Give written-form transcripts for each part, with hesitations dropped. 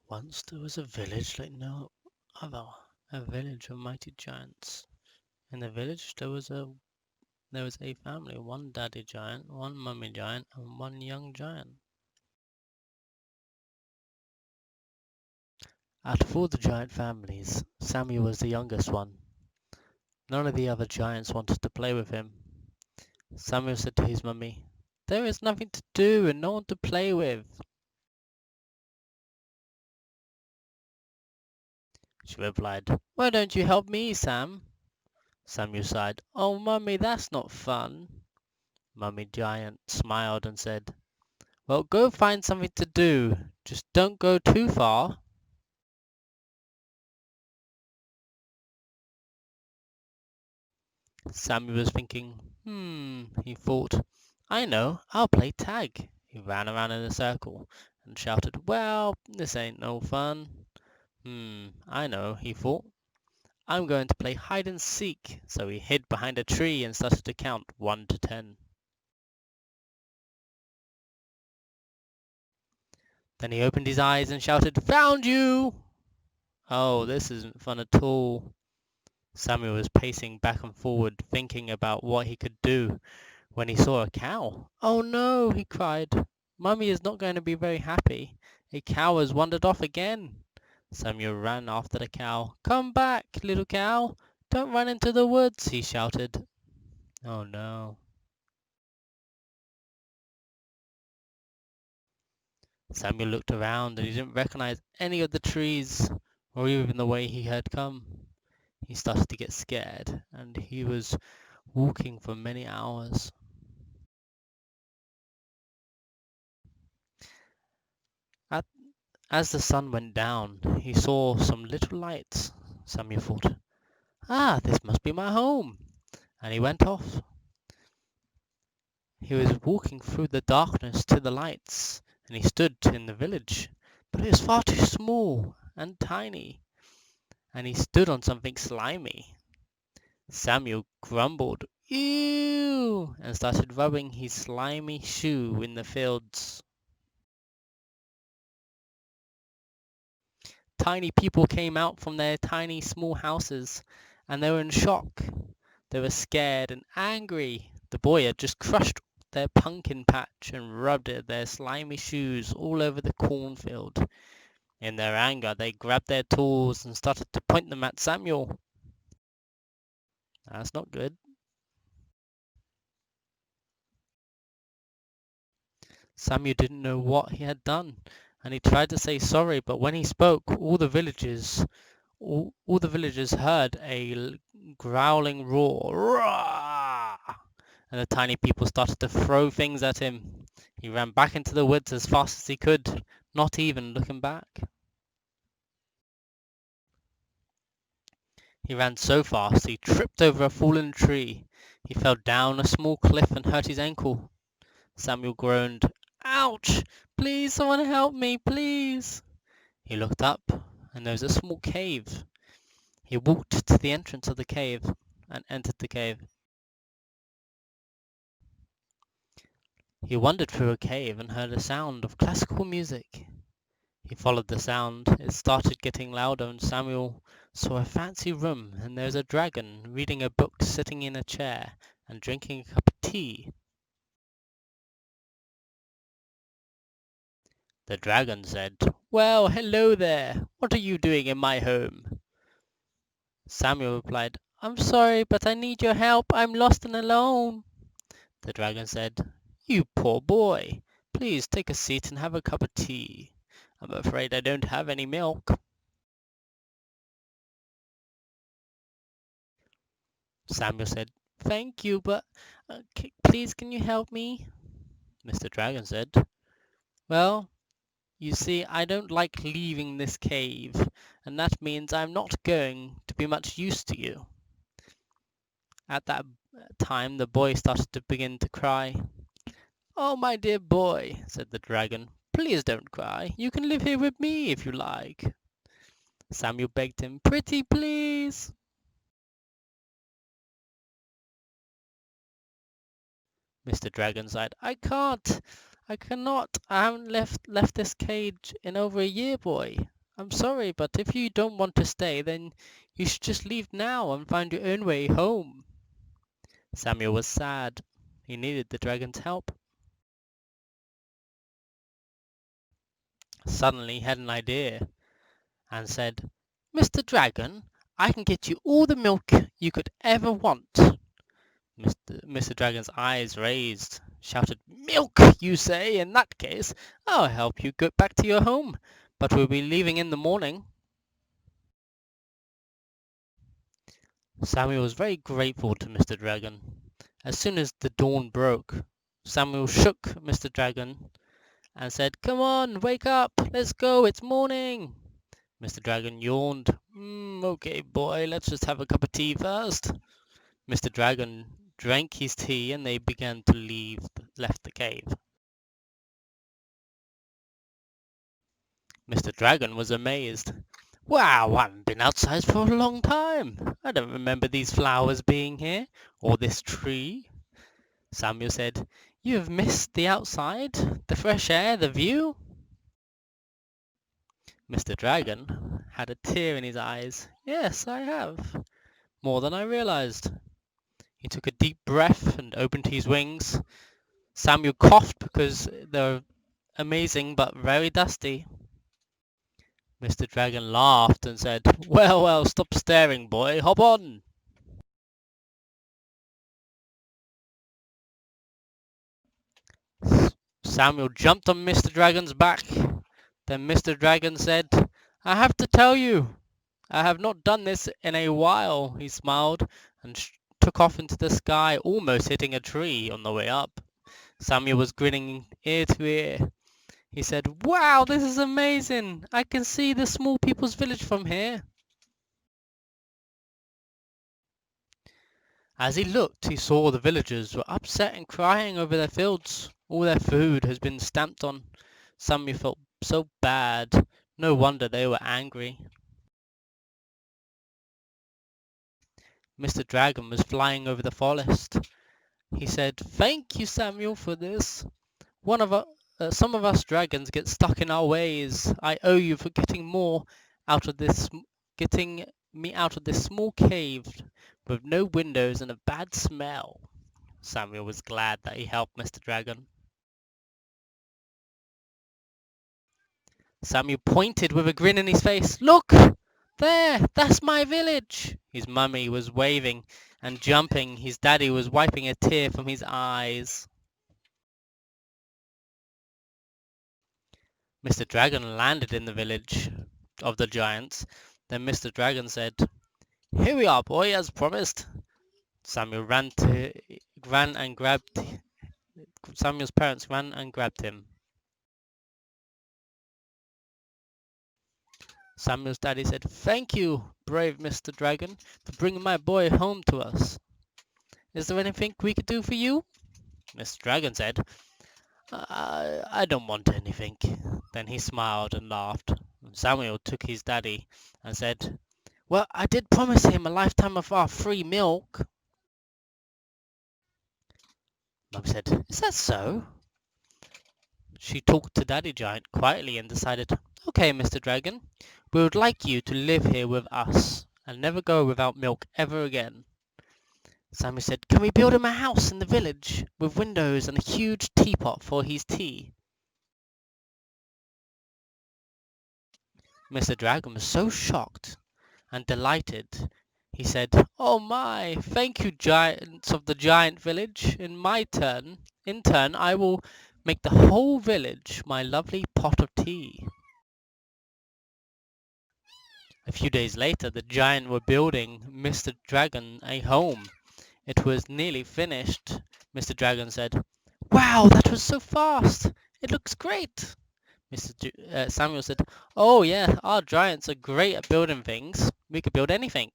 Once there was a village like no other, a village of mighty giants. In the village there was a family, one daddy giant, one mummy giant, and one young giant. Out of all the giant families, Samuel was the youngest one. None of the other giants wanted to play with him. Samuel said to his mummy, "There is nothing to do and no one to play with." She replied, "Why don't you help me, Sam?" Samuel sighed, "Oh, mummy, that's not fun." Mummy Giant smiled and said, "Well, go find something to do. Just don't go too far." Samuel was thinking, he thought, "I know, I'll play tag." He ran around in a circle and shouted, "Well, this ain't no fun." I know, he thought. "I'm going to play hide and seek." So he hid behind a tree and started to count 1 to 10. Then he opened his eyes and shouted, "Found you!" Oh, this isn't fun at all. Samuel was pacing back and forward, thinking about what he could do, when he saw a cow. "Oh no!" he cried. "Mummy is not going to be very happy. A cow has wandered off again." Samuel ran after the cow. "Come back, little cow! Don't run into the woods!" he shouted. Oh no. Samuel looked around and he didn't recognize any of the trees or even the way he had come. He started to get scared and he was walking for many hours. At As the sun went down, he saw some little lights. Samuel thought, "Ah, this must be my home," and he went off. He was walking through the darkness to the lights, and he stood in the village, but it was far too small and tiny, and he stood on something slimy. Samuel grumbled, "Ew," and started rubbing his slimy shoe in the fields. Tiny people came out from their tiny small houses, and they were in shock. They were scared and angry. The boy had just crushed their pumpkin patch and rubbed their slimy shoes all over the cornfield. In their anger, they grabbed their tools and started to point them at Samuel. That's not good. Samuel didn't know what he had done, and he tried to say sorry, but when he spoke, all the villagers heard a growling roar. Roar! And the tiny people started to throw things at him. He ran back into the woods as fast as he could, not even looking back. He ran so fast he tripped over a fallen tree. He fell down a small cliff and hurt his ankle. Samuel groaned, "Ouch! Please, someone help me, please!" He looked up, and there was a small cave. He walked to the entrance of the cave and entered the cave. He wandered through a cave and heard a sound of classical music. He followed the sound. It started getting louder, and Samuel saw a fancy room, and there was a dragon reading a book, sitting in a chair and drinking a cup of tea. The dragon said, "Well, hello there. What are you doing in my home?" Samuel replied, "I'm sorry, but I need your help. I'm lost and alone." The dragon said, "You poor boy. Please take a seat and have a cup of tea. I'm afraid I don't have any milk." Samuel said, "Thank you, but please can you help me?" Mr. Dragon said, "Well, you see, I don't like leaving this cave, and that means I'm not going to be much use to you." At that time the boy started to begin to cry. "Oh, my dear boy," said the dragon, "please don't cry. You can live here with me if you like." Samuel begged him, "Pretty please." Mr. Dragon sighed, "I can't. I cannot. I haven't left this cage in over a year, boy." I'm sorry, but if you don't want to stay, then you should just leave now and find your own way home. Samuel was sad. He needed the dragon's help. Suddenly he had an idea and said, Mr. Dragon, I can get you all the milk you could ever want. Mr. Dragon's eyes raised, shouted, Milk, you say? In that case, I'll help you get back to your home, but we'll be leaving in the morning. Samuel was very grateful to Mr. Dragon. As soon as the dawn broke, Samuel shook Mr. Dragon and said, Come on, wake up, let's go, it's morning. Mr. Dragon yawned. Okay, boy, let's just have a cup of tea first. Mr. Dragon drank his tea and they began to left the cave. Mr. Dragon was amazed. Wow, I haven't been outside for a long time. I don't remember these flowers being here, or this tree. Samuel said, You have missed the outside, the fresh air, the view. Mr. Dragon had a tear in his eyes. Yes, I have. More than I realized. He took a deep breath and opened his wings. Samuel coughed because they were amazing but very dusty. Mr. Dragon laughed and said, Well, well, stop staring, boy. Hop on. Samuel jumped on Mr. Dragon's back. Then Mr. Dragon said, I have to tell you, I have not done this in a while. He smiled and took off into the sky, almost hitting a tree on the way up. Samuel was grinning ear to ear. He said, Wow, this is amazing. I can see the small people's village from here. As he looked, he saw the villagers were upset and crying over their fields. All their food has been stamped on. Samuel felt so bad. No wonder they were angry. Mr. Dragon was flying over the forest. He said, Thank you, Samuel, for this. Some of us dragons get stuck in our ways. I owe you for getting me out of this small cave with no windows and a bad smell. Samuel was glad that he helped Mr. Dragon. Samuel pointed with a grin in his face. Look! There! That's my village! His mummy was waving and jumping. His daddy was wiping a tear from his eyes. Mr. Dragon landed in the village of the giants. Then Mr. Dragon said, Here we are, boy, as promised. Samuel's parents ran and grabbed him. Samuel's daddy said, Thank you, brave Mr. Dragon, for bringing my boy home to us. Is there anything we could do for you? Mr. Dragon said, I don't want anything. Then he smiled and laughed. Samuel took his daddy and said, Well, I did promise him a lifetime of our free milk. Mum said, Is that so? She talked to Daddy Giant quietly and decided, Okay, Mr. Dragon, we would like you to live here with us and never go without milk ever again. Samuel said, Can we build him a house in the village with windows and a huge teapot for his tea? Mr. Dragon was so shocked and delighted. He said, Oh my, thank you, giants of the giant village. In turn, I will make the whole village my lovely pot of tea. A few days later, the giants were building Mr. Dragon a home. It was nearly finished. Mr. Dragon said, Wow, that was so fast. It looks great. Samuel said, Oh yeah, our giants are great at building things. We could build anything.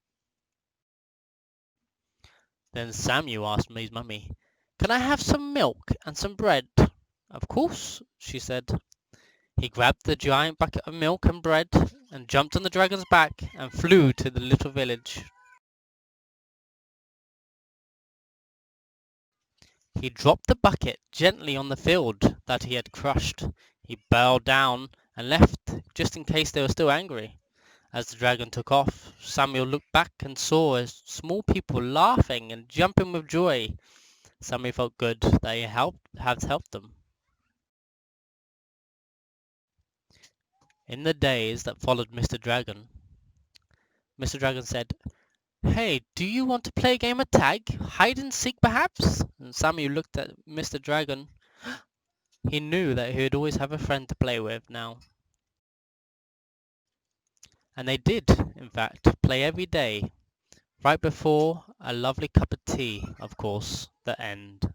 Then Samuel asked his mummy, Can I have some milk and some bread? Of course, she said. He grabbed the giant bucket of milk and bread and jumped on the dragon's back and flew to the little village. He dropped the bucket gently on the field that he had crushed. He bowed down and left just in case they were still angry. As the dragon took off, Samuel looked back and saw a small people laughing and jumping with joy. Samuel felt good that he had helped them. In the days that followed Mr. Dragon said, "Hey, do you want to play a game of tag? Hide and seek, perhaps?" And Samuel looked at Mr. Dragon. He knew that he would always have a friend to play with now. And they did, in fact, play every day, right before a lovely cup of tea, of course, the end.